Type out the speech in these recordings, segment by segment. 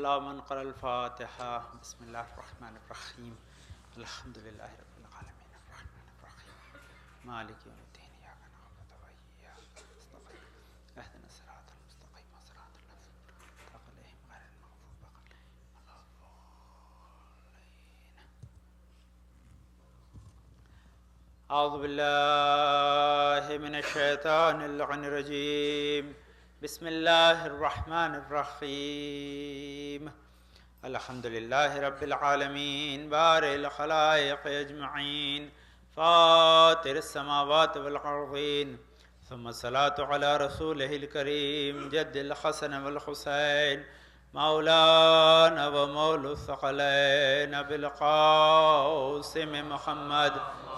على من قرأ الفاتحة. بسم الله الرحمن الرحيم. الحمد لله رب العالمين الرحمن الرحيم مالك يوم الدين إياك نعبد وإياك نستعين اهدنا الصراط المستقيم صراط الذين أنعمت عليهم غير المغضوب عليهم ولا الضالين. أعوذ بالله من الشيطان اللعين الرجيم. بسم الله الرحمن الرحيم. الحمد لله رب العالمين بارئ الخلائق أجمعين فاطر السماوات والأرضين ثم الصلاة على رسوله الكريم جد الحسن والحسين مولانا ومولى الثقلين أبي القاسم محمد.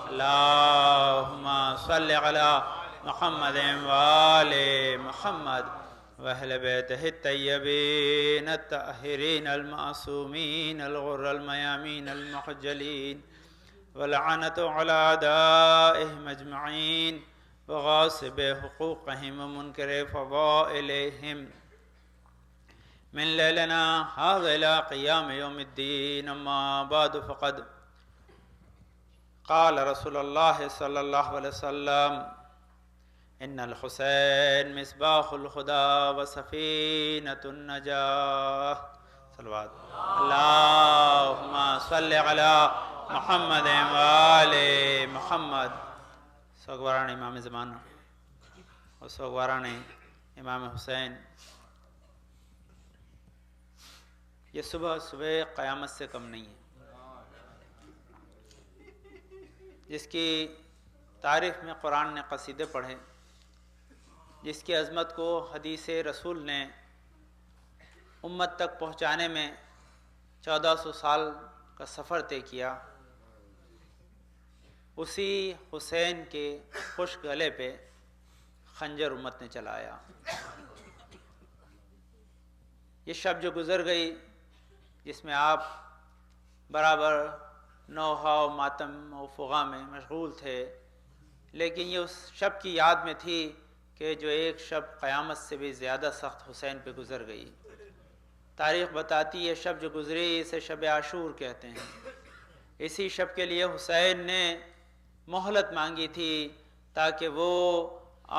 اللهم صل على محمد وآل محمد وأهل بيته الطيبين الطاهرين المعصومين الغر الميامين المخجلين واللعنة على أعدائهم أجمعين وغاصب حقوقهم ومنكر فضائلهم من ليلنا هذا إلى قيام يوم الدين. أما بعد فقد قال رسول الله صلى الله عليه وسلم إن الحسين مصباح الهدى وسفينة النجاة. صلوات اللهم صل على محمد وآل محمد. سوگواران امام زمان اور سوگواران امام حسین، یہ صبح قیامت سے کم نہیں ہے. جس کی تاریخ میں قرآن نے قصیدے پڑھے، جس کی عظمت کو حدیث رسول نے امت تک پہنچانے میں 1400 سال کا سفر طے کیا، اسی حسین کے خشک گلے پہ خنجر امت نے چلایا. یہ شب جو گزر گئی، جس میں آپ برابر نوحہ و ماتم و فغاں میں مشغول تھے، لیکن یہ اس شب کی یاد میں تھی کہ جو ایک شب قیامت سے بھی زیادہ سخت حسین پہ گزر گئی. تاریخ بتاتی ہے شب جو گزری اسے شب عاشور کہتے ہیں. اسی شب کے لیے حسین نے مہلت مانگی تھی تاکہ وہ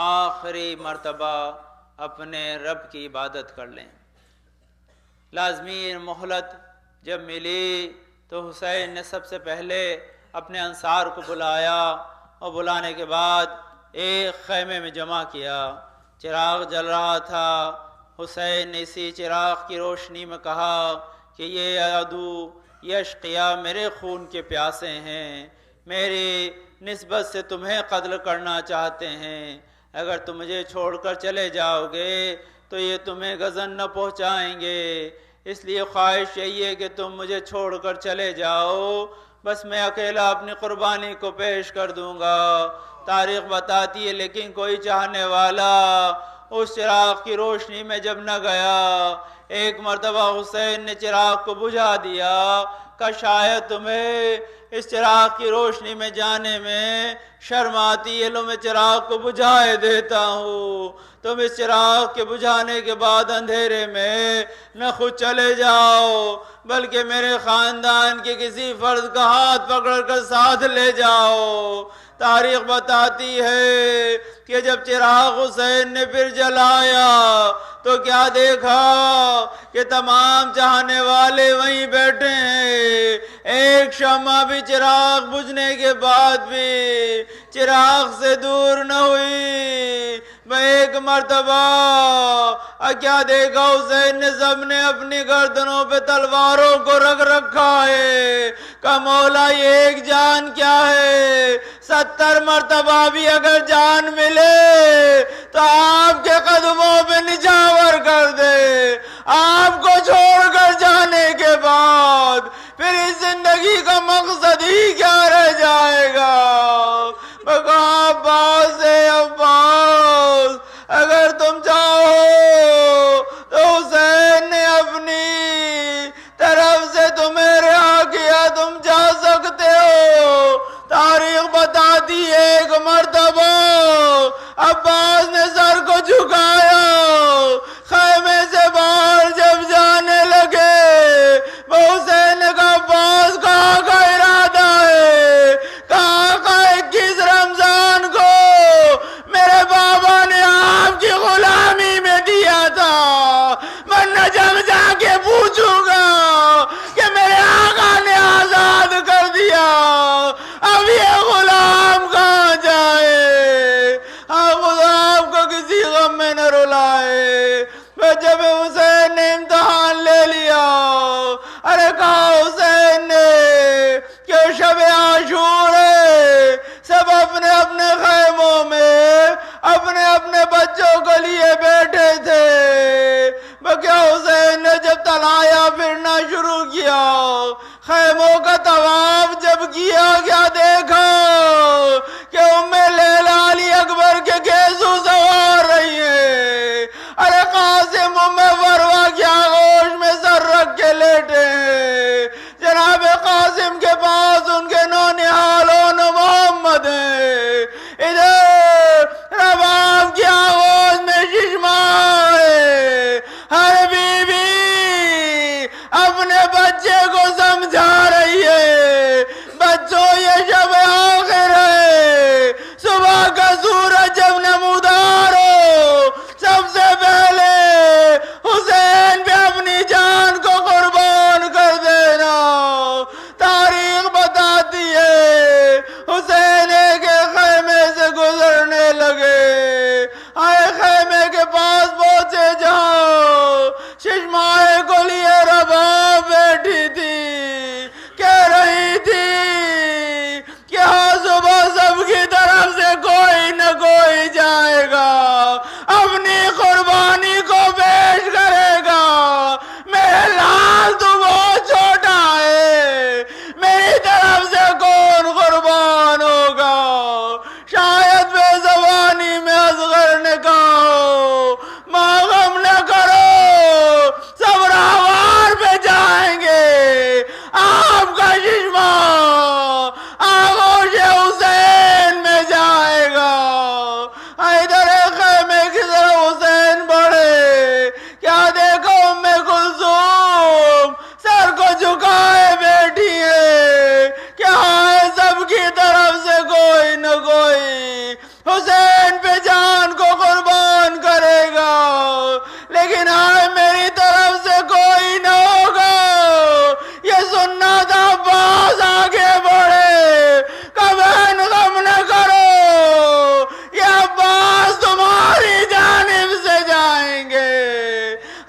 آخری مرتبہ اپنے رب کی عبادت کر لیں. لازمی مہلت جب ملی تو حسین نے سب سے پہلے اپنے انصار کو بلایا اور بلانے کے بعد ایک خیمے میں جمع کیا. چراغ جل رہا تھا. حسین نے اسی چراغ کی روشنی میں کہا کہ یہ عدو، یہ اشقیاء میرے خون کے پیاسے ہیں، میری نسبت سے تمہیں قتل کرنا چاہتے ہیں. اگر تم مجھے چھوڑ کر چلے جاؤ گے تو یہ تمہیں غزن نہ پہنچائیں گے. اس لیے خواہش یہی ہے کہ تم مجھے چھوڑ کر چلے جاؤ، بس میں اکیلا اپنی قربانی کو پیش کر دوں گا. تاریخ بتاتی ہے لیکن کوئی چاہنے والا اس چراغ کی روشنی میں جب نہ گیا. ایک مرتبہ حسین نے چراغ کو بجھا دیا کہ شاید تمہیں اس چراغ کی روشنی میں جانے میں شرم آتی ہے، لو میں چراغ کو بجھائے دیتا ہوں. تم اس چراغ کے بجھانے کے بعد اندھیرے میں نہ خود چلے جاؤ بلکہ میرے خاندان کے کسی فرد کا ہاتھ پکڑ کر ساتھ لے جاؤ. تاریخ بتاتی ہے کہ جب چراغ حسین نے پھر جلایا تو کیا دیکھا کہ تمام چاہنے والے وہیں بیٹھے ہیں. ایک شمع بھی چراغ بجھنے کے بعد بھی چراغ سے دور نہ ہوئی. میں ایک مرتبہ کیا دیکھا، حسین نے سب نے اپنی گردنوں پہ تلواروں کو رکھ رکھا ہے کہ مولا یہ ایک جان کیا ہے، 70 مرتبہ بھی اگر جان ملے تو آپ کے قدموں پہ نچھاور کر دے. آپ کو چھوڑ کر جانے کے بعد پھر اس زندگی کا مقصد ہی کیا رہ جائے گا. عباس عباس اگر تم چاہو تو حسین نے اپنی طرف سے تمہیں رہا کیا، تم جا سکتے ہو. تاریخ بتاتی ہے ایک مرتبہ عباس نے سر کو جھکایا، خیمے سے باہر جب جانے لگے خیموں کا طواف جب کیا کیا دیکھا کہ ام لیلا علی اکبر کے گھیسو سوار رہی ہے. ارے قاسم ام فروہ کیا گوش میں سر رکھ کے لیٹے ہیں. جناب قاسم کے پاس ان کے نونہال محمد ہیں. ادھر رباب کی آواز میں ششما ہے. ہر بی بی اپنے بچے کو سمجھا رہی ہے. بچوں یہ شب آخر ہے. صبح کا سورج جب نمودار ہو سب سے پہلے حسین پہ اپنی جان کو قربان کر دینا. تاریخ بتاتی ہے حسین کے خیمے سے گزرنے لگے. آئے خیمے کے پاس پہنچے جہاں ششمائے کو لیے رباب بیٹھی تھی. کہہ رہی تھی کہ ہاں صبح سب کی طرف سے کوئی نہ کوئی جائے گا, اپنی قربانی کو پیش کرے گا. میرے لال تو بہت چھوٹا ہے, میری طرف سے کون قربان ہوگا. شاید بے زبانی میں اصغر نے کہا ہو ماں غم نہ کرو سب راہوار پہ جائیں گے. آپ کا چشمہ آغوش حسین میں جائے گا. ادھر خیمے کی طرف حسین بڑھے. کیا دیکھو ام کلثوم سر کو جھکائے بیٹھی ہے. کیا ہے سب کی طرف سے کوئی نہ کوئی حسین پہ جان کو قربان کرے گا, لیکن آئے میری طرف سے کوئی نہ ہوگا. یہ سننا تھا عباس آگے بڑھے. کبین غم نہ کرو یہ عباس تمہاری جانب سے جائیں گے.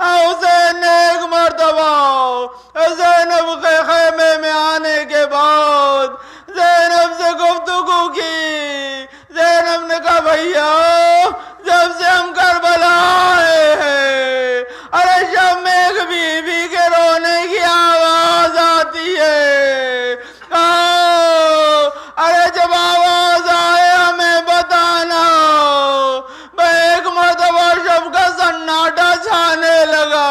حسین نے ایک مرتبہ زینب کے خیمے میں آنے کے بعد زینب سے گفتگو کی. زینب نے کہا بھیا جب سے ہم کربلا آئے ہیں ارے شب میں ایک بی بی کے رونے کی آواز آتی ہے. ارے جب آواز آئے ہمیں بتانا. ایک مرتبہ شب کا سناٹا چھانے لگا.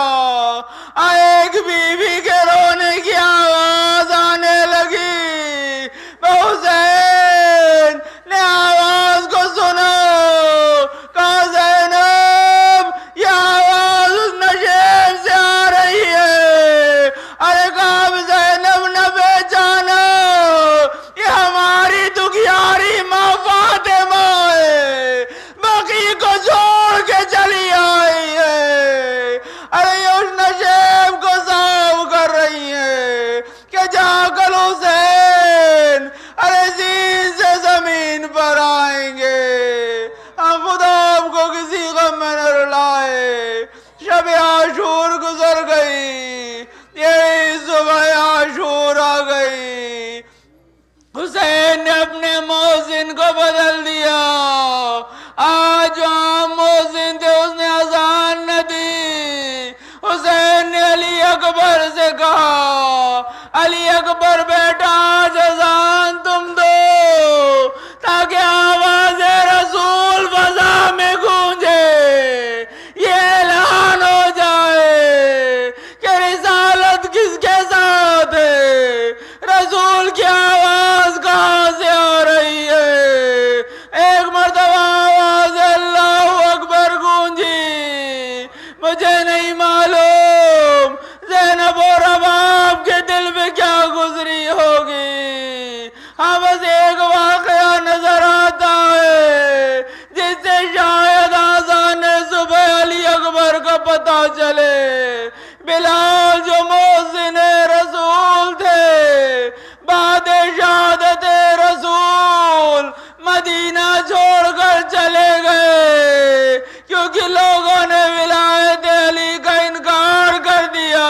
ایک بی بی کے رونے کی آواز آنے لگی. حسین نے آواز کو سنا. کہا زینب یہ آواز اس نشیب سے آ رہی ہے. ارے کہا زینب نہ پہچانا یہ ہماری دکھیاری ماں فاطمہ ہے, باقی کو چھوڑ کے چلی آئی ہے. ارے یہ اس نشیب کو صاف کر رہی ہے کہ جا کل حسین ارے زین سے زمین پر آئیں گے. خدا آپ کو کسی غم میں نہ رلائے. شب عاشور گزر گئی, یہی صبح عاشور آ گئی. حسین نے اپنے محسن کو بدل دیا. آج جو عام محسن تھے اس نے اذان نہ دی. حسین نے علی اکبر سے کہا علی اکبر بیٹا آج اذان تم دو تاکہ آواز رسول فضا میں گونجے. یہ اعلان ہو جائے کہ رسالت کس کے ساتھ ہے, رسول کی آواز کہاں سے آ رہی ہے. ایک مرتبہ آواز اللہ اکبر گونجی. مجھے نہیں معلوم زینب اور رباب کے دل پہ کیا گزری ہوگی. ہاں بس ایک واقعہ نظر آتا ہے جس سے شاید آذان صبح علی اکبر کا پتہ چلے. بلال جو محسن رسول تھے بعد شہادت رسول مدینہ چھوڑ کر چلے گئے کیونکہ لوگوں نے ولایت علی کا انکار کر دیا.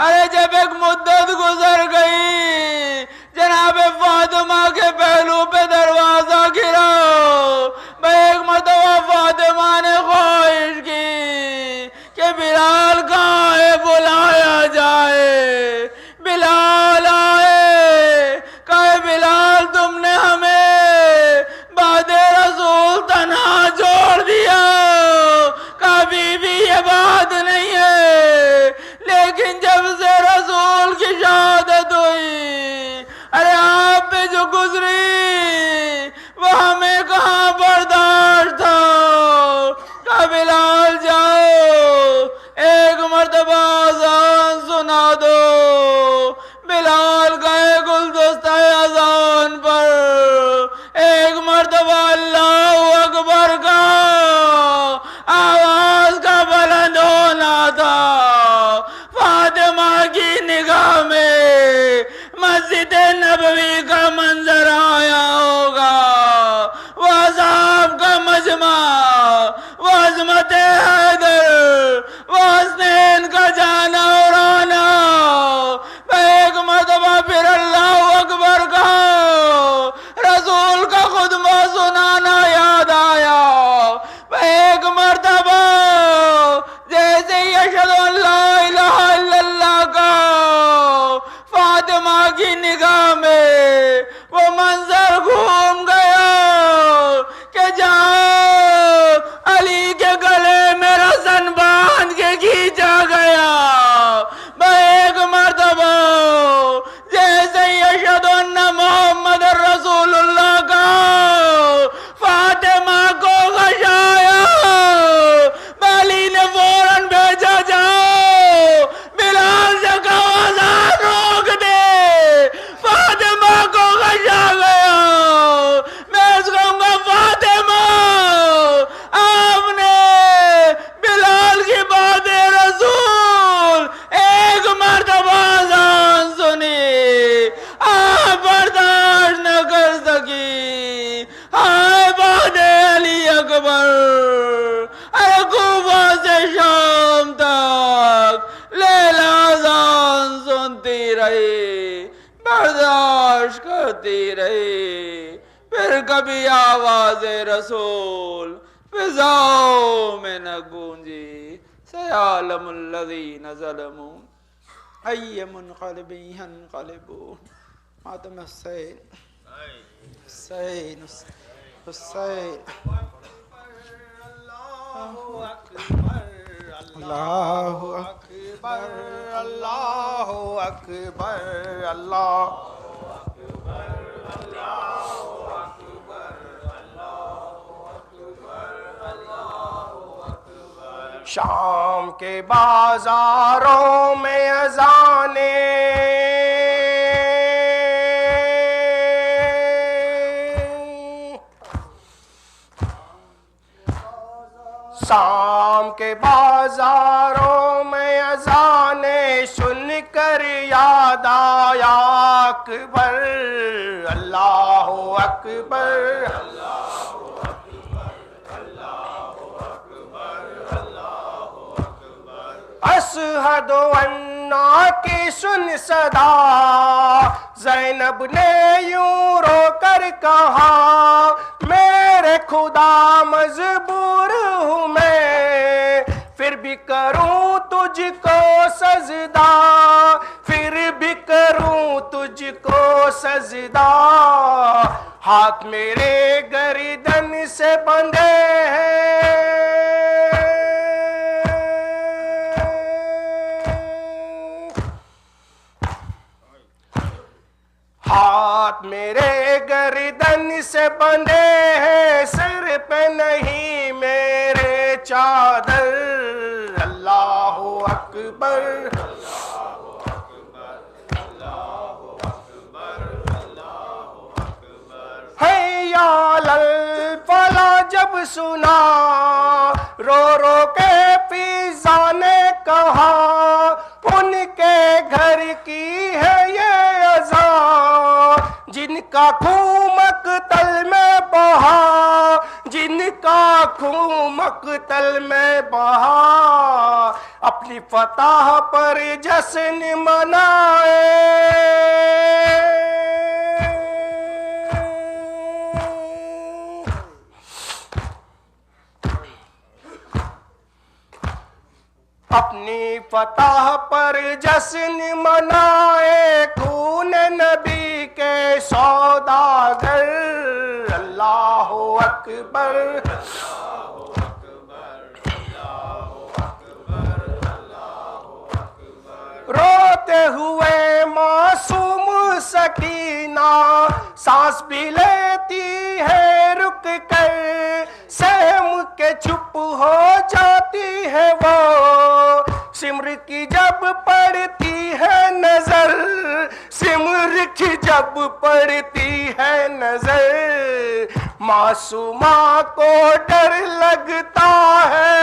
ارے جب ایک مدت گزر گئی جناب فاطمہ کے پہلو پہ دروازہ گرا. ایک مرتبہ فاطمہ نے خواہش کی کہ بلال کہاں ہے بلایا جائے. بلال گزری وہ ہمیں کہاں برداشت تھا کہ بلال جاؤ ایک مرتبہ اذان سنا دو. بلال گئے گلدستہ اذان پر, ایک مرتبہ اللہ اکبر کا آواز کا بلند ہونا تھا. فاطمہ کی نگاہ میں مسجد نبوی کا منظر آیا ہوگا, وہ عذاب کا مجمع, وہ عظمت حیدر, وہ حسنین کا جانا اور آنا. ایک مرتبہ پھر اللہ اکبر کا رسول کا خطبہ سنانا یاد آیا. ایک مرتبہ جیسے ہی اشہد ان لا الہ الا اللہ کا فاطمہ کی نگاہ میں وہ منظر گھوم گیا کہ جہاں علی کے گلے میں رسن باندھ کے کھینچا گیا. ایک مرتبہ جیسے ہی اشہد ان محمد رسول اللہ کا فاطمہ کو غشایا, علی نے فوراً بھیجا جاؤ بلال سے کہو اذان روک دے, فاطمہ کو غشا گیا. میں اس کو کہوں گا فاطمہ آپ نے بلال کی بات رسول ایک مرتبہ اذان سنی, آپ برداشت نہ کر سکی. ہائے باد علی اکبر, ارے کوفہ سے شام تک لیلا اذان سنتی رہی, برداشت کرتی رہی. پھر کبھی آواز رسول فضاؤں میں نہ گونجی. سیعلم الذین ظلموا ای منقلب ینقلبون. ماتم حسین حسین حسین. اللہ اکبر اللہ اکبر اللہ. شام کے بازاروں میں اذانیں, شام کے بازاروں میں اذانیں سن کر یاد آیا اکبر. اللہ اکبر اشہد انا کی سن صدا. زینب نے یوں رو کر کہا میرے خدا مجبور ہوں میں, پھر بھی کروں تجھ کو سجدہ, پھر بھی کروں تجھ کو سجدہ. ہاتھ میرے گردن سے بندھے ہیں, ہاتھ میرے گردن سے بندھے ہیں, سر پہ نہیں میرے چادر. اللہ اکبر حیا الفلاح جب سنا, رو رو کے فضا نے کہا ان کے گھر کی ہے یہ اذان, جن کا خون مقتل میں بہا, جن کا خون مقتل میں بہا. اپنی فتح پر جشن منائے, اپنی فتح پر جشن منائے خون نبی کے سوداگر. اللہ اکبر روتے ہوئے معصوم سکینہ, ہو جاتی ہے وہ سمر کی جب پڑتی ہے نظر سمر کی جب پڑتی ہے نظر معصومہ کو ڈر لگتا ہے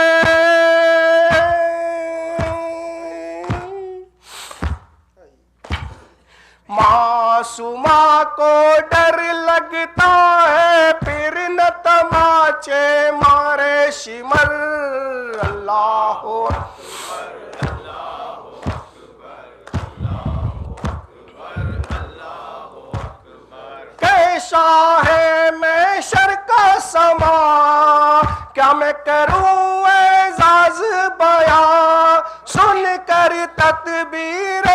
معصومہ کو ڈر لگتا ہے پھر نہ تماچے مارے شمر اللہ کیسا ہے میں شر کا سما کیا میں کروں اعزاز بیاں سن کر تدبیر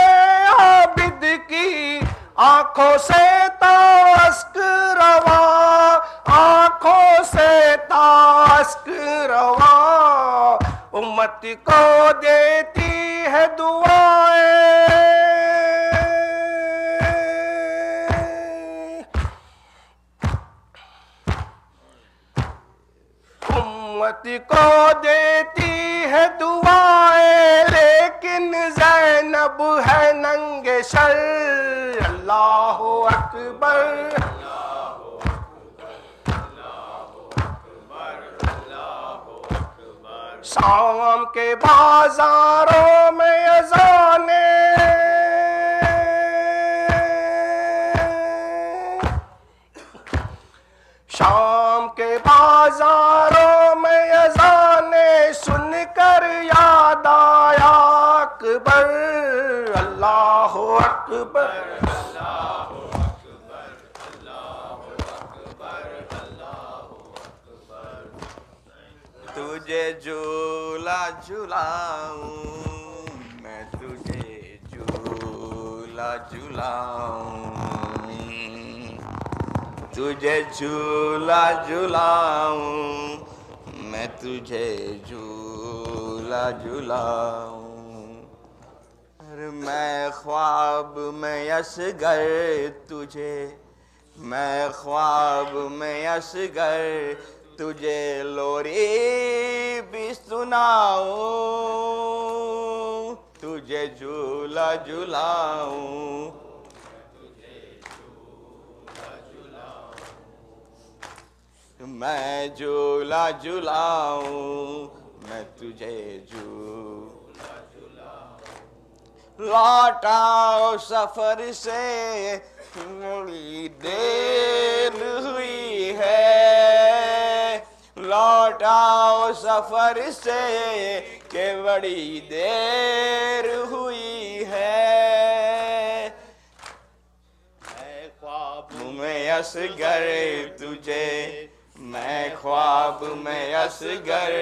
عابد کی آنکھوں سے تاشک روا آنکھوں سے تاشک روا امت کو دیتی ہے دعائیں امت کو دیتی ہے دعائیں لیکن زینب ہے ننگ سر اللہ اکبر شام کے بازاروں میں اذانیں شام کے بازاروں میں اذانیں سن کر یاد آیا اکبر اللہ اکبر تجھے جھولا جھلاؤں میں تجھے جھولا جھلاؤں تجھے جھولا جھلاؤں میں تجھے جھولا جھلاؤں میں خواب میں اصغر تجھے میں خواب میں اصغر تجھے لوری بھی سناؤں تجھے جھولا جھلاؤں میں جھولا جھلاؤں میں تجھے جھولا جھلاؤں لوٹاؤ سفر سے بڑی دیر ہوئی ہے لوٹاؤ سفر سے کہ بڑی دیر ہوئی ہے میں خواب میں اصغر تجھے میں خواب میں اصغر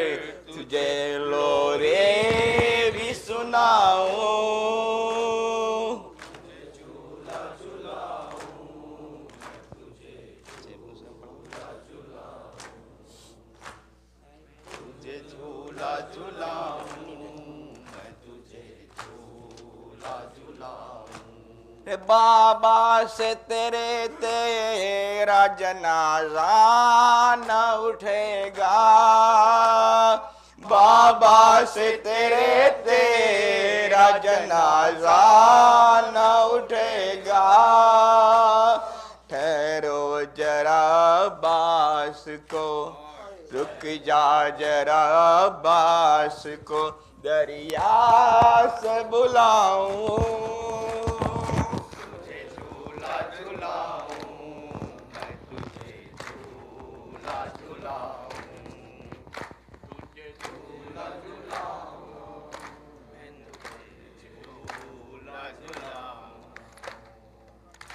تجھے لورے بھی سناؤں بابا سے تیرا جنازہ نہ اٹھے گا بابا سے تیرا جنازہ نہ اٹھے گا ٹھہرو ذرا عباس کو رک جا ذرا عباس کو دریا سے بلاؤں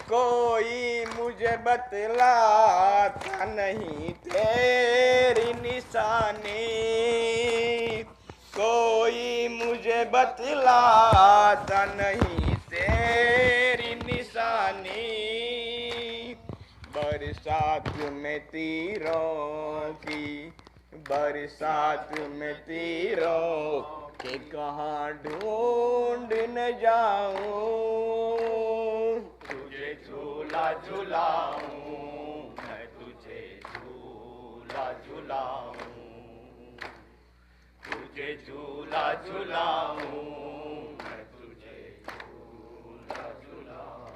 کوئی مجھے بتلاتا نہیں تیری نشانی کوئی مجھے بتلاتا نہیں تیری نشانی برسات میں تیروں کی برسات میں تیروں کہ کہاں ڈھونڈ نہ جاؤں تجھے جھولا جھلاؤں میں تجھے جھولا جھلاؤں تجھے جھولا جھلاؤں میں تجھے جھولا جھلاؤں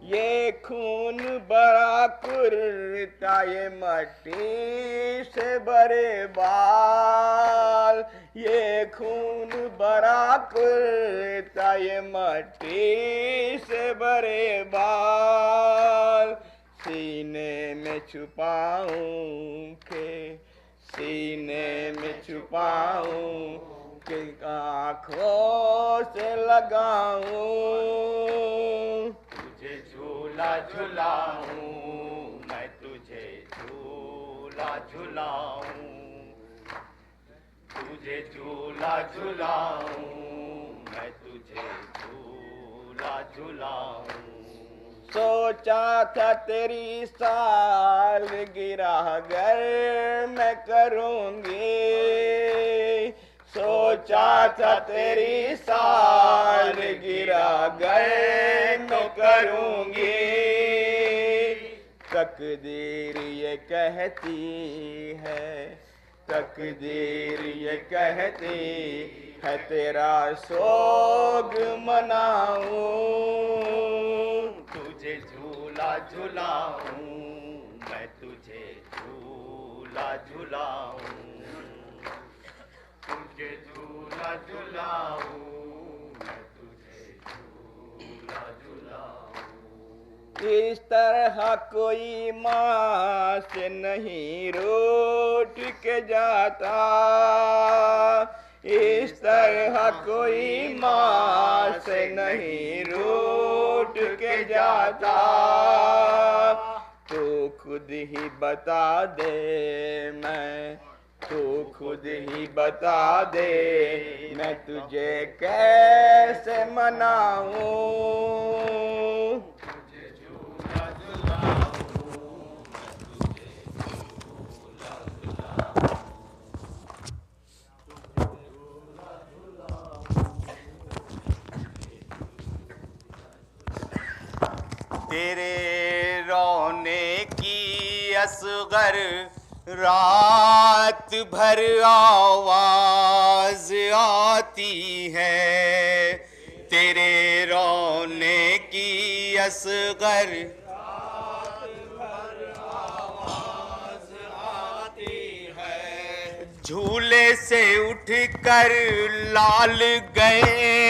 یہ خون بڑا کرتا یہ مٹی سے بھرے بال یہ خون بڑا کرتا یہ مٹی سے بھرے بال سینے میں چھپاؤں کہ سینے میں چھپاؤں کہ آنکھوں سے لگاؤں تجھے جھولا جھلاؤں میں تجھے جھولا جھلاؤں تجھے جھولا جھلاؤں میں تجھے جھولا جھلاؤں سوچا تھا تیری سالگرہ گر میں کروں گی سوچا تھا تیری سالگرہ گر میں کروں گی تقدیر یہ کہتی ہے تقدیر یہ کہتی ہے تیرا سوگ مناؤں تجھے جھولا جھلاؤں میں تجھے جھولا جھلاؤں تجھے جھولا جھلاؤں میں تجھے جھولا جھلاؤں اس طرح کوئی ماں سے نہیں روٹ کے جاتا اس طرح کوئی ماں سے نہیں روٹ کے جاتا تو خود ہی بتا دے میں تو خود ہی بتا دے میں تجھے کیسے مناؤں تیرے رونے کی اصغر رات بھر آواز آتی ہے تیرے رونے کی اصغر رات بھر آواز آتی ہے جھولے سے اٹھ کر لال گئے